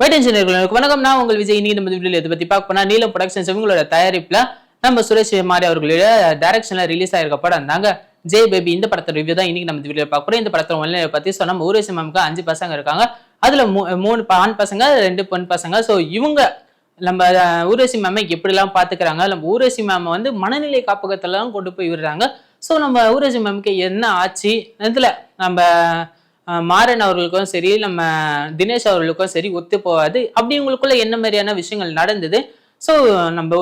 White இன்ஜினியர்களுக்கு வணக்கம். நான் உங்கள் விஜய். இன்னைக்கு நம்ம வீடியோல இதை பத்தி பார்க்க போனா, நீலம் ப்ரொடக்ஷன்ஸ் இவங்களோட தயாரிப்புல நம்ம சுரேஷ் மாரி அவர்களுடைய டைரக்ஷன்ல ரிலீஸ் ஆயிருக்க படம் தாங்க ஜெய் பேபி. இந்த படத்தோட ரிவ்யூ தான் இன்னைக்கு நம்ம வீடியோல பார்க்க போறோம். இந்த படத்தோட ஒன்லைனை பத்தி சொன்னா, நம்ம ஊரேசி மேமுக்கு 5 பசங்க இருக்காங்க. அதுல 3 ஆண் பசங்க, 2 பெண் பசங்க. ஸோ இவங்க நம்ம ஊரேசி மேமை எப்படிலாம் பாத்துக்கிறாங்க, நம்ம ஊரேசி மேமை வந்து மனநிலை காப்பகத்தெல்லாம் கொண்டு போய் விடுறாங்க. ஸோ நம்ம ஊரேசி மேமுக்கு என்ன ஆச்சு, இதுல நம்ம மாறன் அவர்களுக்கும் சரி, நம்ம தினேஷ் அவர்களுக்கும் சரி ஒத்து போகாது. அப்படி உங்களுக்குள்ள என்ன மாதிரியான விஷயங்கள் நடந்தது? ஸோ நம்ம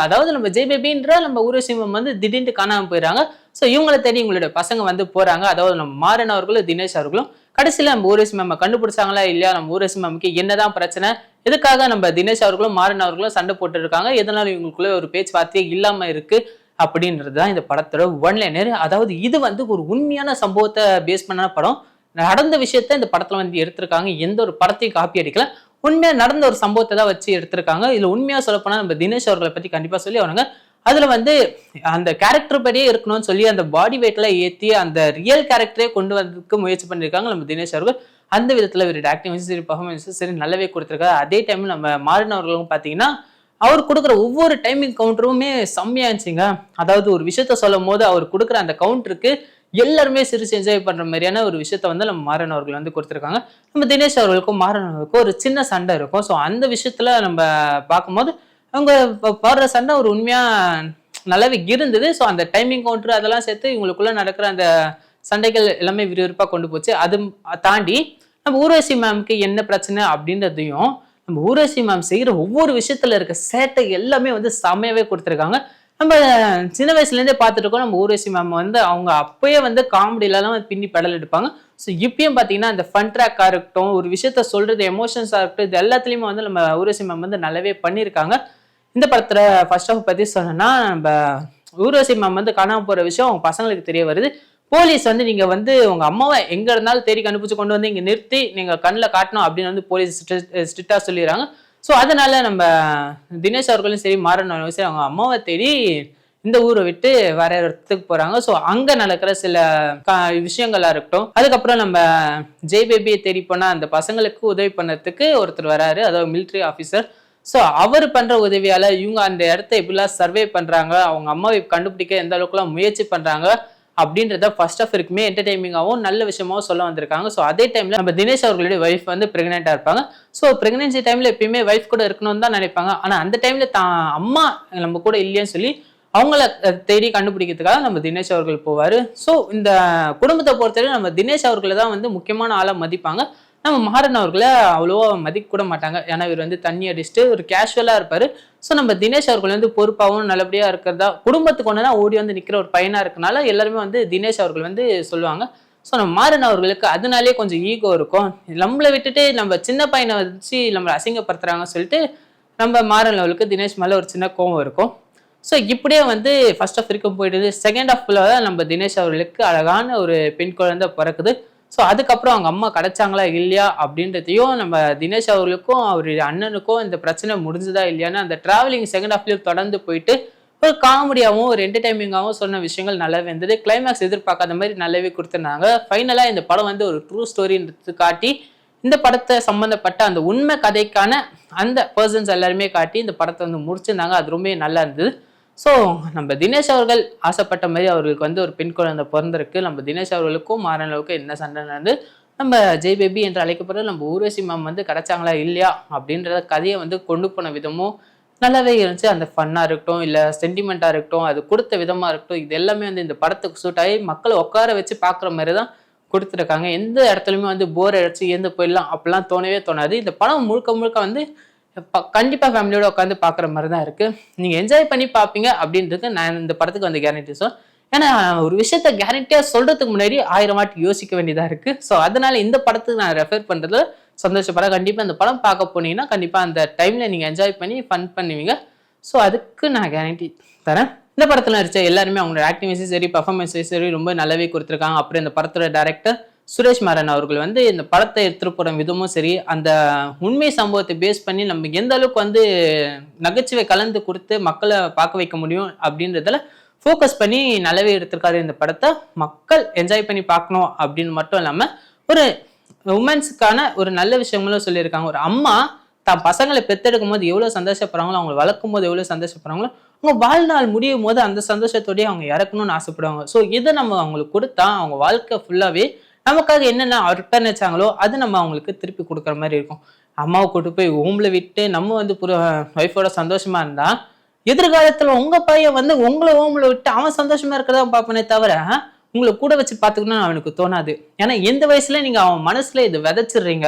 அதாவது நம்ம ஜெய் பேபின்ற நம்ம ஊரேசி மேம் வந்து திடீர்னு காணாம போயிடறாங்க. ஸோ இவங்களை தேடி உங்களுடைய பசங்க வந்து போறாங்க. அதாவது நம்ம மாறன் அவர்களும் தினேஷ் அவர்களும் கடைசியில நம்ம ஊரேசி மேம் கண்டுபிடிச்சாங்களா இல்லையா, நம்ம ஊரேசி மேமுக்கு என்னதான் பிரச்சனை, எதுக்காக நம்ம தினேஷ் அவர்களும் மாறன் அவர்களும் சண்டை போட்டு இருக்காங்க, எதனால இவங்களுக்குள்ள ஒரு பேச்சுவார்த்தையே இல்லாம இருக்கு அப்படின்றதுதான் இந்த படத்தோட ஒன்லைனர். அதாவது இது வந்து ஒரு உண்மையான சம்பவத்தை பேஸ் பண்ண படம். நடந்த விஷயத்த இந்த படத்துல வந்து எடுத்திருக்காங்க. எந்த ஒரு படத்தையும் காப்பி அடிக்கல. உண்மையா நடந்த ஒரு சம்பவத்தை தான் வச்சு எடுத்திருக்காங்க. இதுல உண்மையா சொல்ல போனா நம்ம தினேஷ் அவர்களை பத்தி கண்டிப்பா சொல்லி அவனுங்க. அதுல வந்து அந்த கேரக்டர் படியே இருக்கணும்னு சொல்லி அந்த பாடி வெயிட்ல ஏத்தி அந்த ரியல் கேரக்டரே கொண்டு வரதுக்கு முயற்சி பண்ணிருக்காங்க நம்ம தினேஷ் அவர்கள். அந்த விதத்துல இவருடைய ஆக்டிங் சரி, பர்ஃபார்மன்ஸ் சரி நல்லாவே கொடுத்திருக்காரு. அதே டைம் நம்ம மாறன் அவர்களும் பாத்தீங்கன்னா அவர் கொடுக்குற ஒவ்வொரு டைமிங் கவுண்டருமே செம்மையா இருந்துச்சுங்க. அதாவது ஒரு விஷயத்த சொல்லும் போது அவர் கொடுக்குற அந்த கவுண்டருக்கு எல்லாருமே சிரிச்சு என்ஜாய் பண்ற மாதிரியான ஒரு விஷயத்த வந்து நம்ம மாறன் அவர்கள் வந்து கொடுத்துருக்காங்க. நம்ம தினேஷ் அவர்களுக்கும் மாறன் அவர்களுக்கும் ஒரு சின்ன சண்டை இருக்கும். ஸோ அந்த விஷயத்துல நம்ம பார்க்கும்போது அவங்க பாடுற சண்டை ஒரு உண்மையா நல்லாவே இருந்தது. ஸோ அந்த டைமிங் கவுண்டர் அதெல்லாம் சேர்த்து இவங்களுக்குள்ள நடக்கிற அந்த சண்டைகள் எல்லாமே விறுவிறுப்பா கொண்டு போச்சு. அது தாண்டி நம்ம ஊர்வசி மேமுக்கு என்ன பிரச்சனை அப்படின்றதையும், நம்ம ஊரேசி மேம் செய்யற ஒவ்வொரு விஷயத்துல இருக்க சேட்டை எல்லாமே வந்து செம்மையாவே கொடுத்துருக்காங்க. நம்ம சின்ன வயசுல இருந்தே பார்த்துட்டு இருக்கோம். நம்ம ஊரேசி மேம் வந்து அவங்க அப்பயே வந்து காமெடியிலலாம் பின்னி பெடல் எடுப்பாங்க. ஸோ இப்பயும் பார்த்தீங்கன்னா அந்த ஃபன் ட்ராக்கா இருக்கட்டும், ஒரு விஷயத்த சொல்றது எமோஷன்ஸா இருக்கட்டும், இது எல்லாத்துலயுமே வந்து நம்ம ஊரேசி மேம் வந்து நல்லாவே பண்ணியிருக்காங்க. இந்த படத்துல ஃபர்ஸ்ட் ஆஃப் பத்தி சொன்னோம்னா, நம்ம ஊரேசி மேம் வந்து காணாம போற விஷயம் அவங்க பசங்களுக்கு தெரிய வருது. போலீஸ் வந்து நீங்க வந்து உங்க அம்மாவை எங்க இருந்தாலும் தேடி கண்டுபிடிச்சு கொண்டு வந்து இங்க நிறுத்தி நீங்க கண்ணில் காட்டணும் அப்படின்னு வந்து போலீஸ் ஸ்ட்ரிக்டா சொல்லிடுறாங்க. ஸோ அதனால நம்ம தினேஷ் அவர்களும் சரி, மாறன் அவர்களும் சரி, அவங்க அம்மாவை தேடி இந்த ஊரை விட்டு வேற இடத்துக்கு போறாங்க. ஸோ அங்க நடக்கிற சில விஷயங்களா இருக்கட்டும், அதுக்கப்புறம் நம்ம ஜெய் பேபியை தேடி போனா அந்த பசங்களுக்கு உதவி பண்ணதுக்கு ஒருத்தர் வராரு, அதாவது மிலிட்ரி ஆஃபீஸர். ஸோ அவர் பண்ற உதவியால இவங்க அந்த இடத்த எப்படிலாம் சர்வே பண்றாங்க, அவங்க அம்மாவை கண்டுபிடிக்க எந்த அளவுக்குலாம் முயற்சி பண்றாங்க அப்படின்றத ஃபர்ஸ்ட் ஆஃப் இருக்குமே என்டர்டைமிங்காகவும் நல்ல விஷயமாவும் சொல்ல வந்திருக்காங்க. ஸோ அதே டைம்ல நம்ம தினேஷ் அவர்களுடைய ஒய்ஃப் வந்து பிரெக்னெண்டா இருப்பாங்க. ஸோ பிரெக்னன்சி டைம்ல எப்பயுமே ஒய்ஃப் கூட இருக்கணும்னு தான் நினைப்பாங்க. ஆனா அந்த டைம்ல தான் அம்மா நம்ம கூட இல்லையன்னு சொல்லி அவங்கள தேடி கண்டுபிடிக்கிறதுக்காக நம்ம தினேஷ் அவர்கள் போவாரு. ஸோ இந்த குடும்பத்தை பொறுத்தவரை நம்ம தினேஷ் அவர்களை தான் வந்து முக்கியமான ஆளா மதிப்பாங்க. நம்ம மாறன் அவர்களை அவ்வளோவா மதிக்க கூட மாட்டாங்க. ஏன்னா இவர் வந்து தண்ணி அடிச்சுட்டு ஒரு கேஷுவலா இருப்பாரு. ஸோ நம்ம தினேஷ் அவர்கள் வந்து பொறுப்பாகவும் நல்லபடியா இருக்கிறதா, குடும்பத்துக்கு ஒன்று தான் ஓடி வந்து நிற்கிற ஒரு பையனா இருக்கனால எல்லாருமே வந்து தினேஷ் அவர்கள் வந்து சொல்லுவாங்க. ஸோ நம்ம மாறன் அவர்களுக்கு அதனாலே கொஞ்சம் ஈகோ இருக்கும். நம்மளை விட்டுட்டு நம்ம சின்ன பையனை வச்சு நம்மளை அசிங்கப்படுத்துறாங்கன்னு சொல்லிட்டு நம்ம மாறன் அவர்களுக்கு தினேஷ் மேலே ஒரு சின்ன கோவம் இருக்கும். ஸோ இப்படியே வந்து ஃபர்ஸ்ட் ஆஃப் வரைக்கும் போயிடுது. செகண்ட் ஆஃப்ல தான் நம்ம தினேஷ் அவர்களுக்கு அழகான ஒரு பெண் குழந்தை பிறக்குது. ஸோ அதுக்கப்புறம் அவங்க அம்மா கிடைச்சாங்களா இல்லையா அப்படின்றதையும் நம்ம தினேஷ் அவர்களுக்கும் அவருடைய அண்ணனுக்கும் இந்த பிரச்சனை முடிஞ்சுதா இல்லையான்னு அந்த டிராவலிங் செகண்ட் ஹாஃப்லயும் தொடர்ந்து போயிட்டு ஒரு காமெடியாகவும் ஒரு என்டர்டைமிங்காகவும் சொன்ன விஷயங்கள் நல்லாவே இருந்தது. கிளைமேக்ஸ் எதிர்பார்க்காத மாதிரி நல்லாவே கொடுத்துருந்தாங்க. ஃபைனலாக இந்த படம் வந்து ஒரு ட்ரூ ஸ்டோரின்றது காட்டி இந்த படத்தை சம்பந்தப்பட்ட அந்த உண்மை கதைக்கான அந்த பர்சன்ஸ் எல்லாருமே காட்டி இந்த படத்தை வந்து முடிச்சிருந்தாங்க. அது ரொம்ப நல்லா இருந்தது. ஸோ நம்ம தினேஷ் அவர்கள் ஆசைப்பட்ட மாதிரி அவர்களுக்கு வந்து ஒரு பெண் குழந்தை பிறந்திருக்கு. நம்ம தினேஷ் அவர்களுக்கும் மாறன் அளவுக்கு என்ன சண்டை நடந்து நம்ம ஜெய் பேபி என்று அழைக்கப்படுற நம்ம ஊர்வசி மேம் வந்து கிடைச்சாங்களா இல்லையா அப்படின்றத கதையை வந்து கொண்டு போன விதமும் நல்லாவே இருந்துச்சு. அந்த ஃபன்னாக இருக்கட்டும், இல்லை சென்டிமெண்ட்டாக இருக்கட்டும், அது கொடுத்த விதமாக இருக்கட்டும், இது எல்லாமே வந்து இந்த படத்துக்கு சூட் ஆகி மக்களை உட்கார வச்சு பார்க்குற மாதிரி தான் கொடுத்துருக்காங்க. எந்த இடத்துலையுமே வந்து போர் அடிச்சு ஏந்து போயிடலாம் அப்படிலாம் தோணவே தோணாது. இந்த படம் முழுக்க முழுக்க வந்து கண்டிப்பா ஃபேமிலியோட உட்காந்து பாக்குற மாதிரி தான் இருக்கு. நீங்க என்ஜாய் பண்ணி பாப்பீங்க அப்படின்றது நான் இந்த படத்துக்கு வந்து கேரண்டி சொல்லுவேன். ஏன்னா ஒரு விஷயத்த கேரண்டியா சொல்றதுக்கு முன்னாடி 1000 வாட்டி யோசிக்க வேண்டியதா இருக்கு. ஸோ அதனால இந்த படத்துக்கு நான் ரெஃபர் பண்றதுல சந்தோஷப்பட. கண்டிப்பா இந்த படம் பார்க்க போனீங்கன்னா கண்டிப்பா அந்த டைம்ல நீங்க என்ஜாய் பண்ணி ஃபன் பண்ணுவீங்க. ஸோ அதுக்கு நான் கேரண்டி தரேன். இந்த படத்துல நடிச்ச எல்லாருமே அவங்களோட ஆக்டிவிட்டிஸும் சரி, பர்ஃபார்மன்ஸும் சரி ரொம்ப நல்லாவே கொடுத்துருக்காங்க. அப்புறம் இந்த படத்தோட டைரக்டர் சுரேஷ் மாறன் அவர்கள் வந்து இந்த படத்தை எடுத்துட்டு போற விதமும் சரி, அந்த உண்மை சம்பவத்தை பேஸ் பண்ணி நம்ம எந்த அளவுக்கு வந்து நகைச்சுவை கலந்து கொடுத்து மக்களை பார்க்க வைக்க முடியும் அப்படின்றதுல ஃபோக்கஸ் பண்ணி நல்லாவே எடுத்திருக்காரு. இந்த படத்தை மக்கள் என்ஜாய் பண்ணி பார்க்கணும் அப்படின்னு மட்டும் இல்லாம ஒரு உமன்ஸுக்கான ஒரு நல்ல விஷயங்களும் சொல்லியிருக்காங்க. ஒரு அம்மா தான் பசங்களை பெத்தெடுக்கும் போது எவ்வளவு சந்தோஷப்படுறாங்களோ, அவங்க வளர்க்கும் போது எவ்வளவு சந்தோஷப்படுறாங்களோ, அவங்க வாழ்நாள் முடியும் போது அந்த சந்தோஷத்தோடய அவங்க இறக்கணும்னு ஆசைப்படுவாங்க. ஸோ இதை நம்ம அவங்களுக்கு கொடுத்தா அவங்க வாழ்க்கை ஃபுல்லாவே நமக்காக என்னென்ன அர்ப்பணிச்சாங்களோ அது நம்ம அவங்களுக்கு திருப்பி கொடுக்குற மாதிரி இருக்கும். அம்மாவை கூட்டு போய் ஹோம்ல விட்டு நம்ம வந்து ஒய்ஃபோட சந்தோஷமா இருந்தா, எதிர்காலத்துல உங்க பையன் வந்து உங்களை ஹோம்ல விட்டு அவன் சந்தோஷமா இருக்கிறதா பார்ப்பனே தவிர உங்களை கூட வச்சு பார்த்துக்கணும்னு அவனுக்கு தோணாது. ஏன்னா எந்த வயசுல நீங்க அவன் மனசுல இதை விதைச்சிடுறீங்க.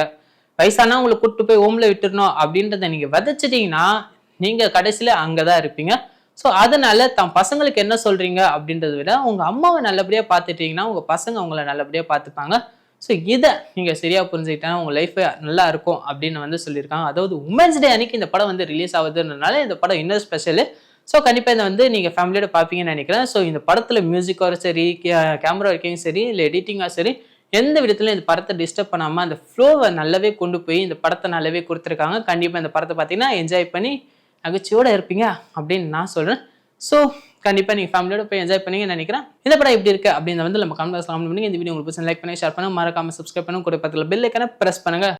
வயசானா உங்களை கூட்டு போய் ஹோம்ல விட்டுறணும் அப்படின்றத நீங்க விதைச்சிட்டீங்கன்னா நீங்க கடைசியில அங்கதான் இருப்பீங்க. ஸோ அதனால தான் பசங்களுக்கு என்ன சொல்றீங்க அப்படின்றத விட உங்க அம்மாவை நல்லபடியா பார்த்துட்டீங்கன்னா உங்க பசங்க உங்களை நல்லபடியா பார்த்துப்பாங்க. ஸோ இதை நீங்க சரியா புரிஞ்சுக்கிட்டா உங்க லைஃப் நல்லா இருக்கும் அப்படின்னு வந்து சொல்லியிருக்காங்க. அதாவது உமன்ஸ் டே அன்னைக்கு இந்த படம் வந்து ரிலீஸ் ஆகுதுன்றதுனால இந்த படம் இன்னும் ஸ்பெஷலு. ஸோ கண்டிப்பா இதை வந்து நீங்க ஃபேமிலியோட பார்ப்பீங்கன்னு நினைக்கிறேன். ஸோ இந்த படத்துல மியூசிக்கோ சரி, கேமரா ஒர்க்கிங் சரி, இல்லை எடிட்டிங்கா சரி, எந்த விதத்துலையும் இந்த படத்தை டிஸ்டர்ப் பண்ணாம அந்த ஃப்ளோவை நல்லாவே கொண்டு போய் இந்த படத்தை நல்லாவே கொடுத்துருக்காங்க. கண்டிப்பா இந்த படத்தை பார்த்தீங்கன்னா என்ஜாய் பண்ணி நகைச்சுவோட இருப்பீங்க அப்படின்னு நான் சொல்றேன். ஸோ கண்டிப்பா நீங்க ஃபேமிலியோட போய் என்ஜாய் பண்ணீங்கன்னு நினைக்கிறேன். இந்த படம் எப்படி இருக்கு அப்படின்னு வந்து நம்ம கமெண்ட் பாக்ஸ்ல கமெண்ட் பண்ணுங்க. இந்த வீடியோ உங்களுக்கு லைக் பண்ணி ஷேர் பண்ணுங்க, மறக்காம சப்ஸ்கிரைப் பண்ணுங்க, கூட பக்கத்துல பெல் ஐகானை பிரஸ் பண்ணுங்க.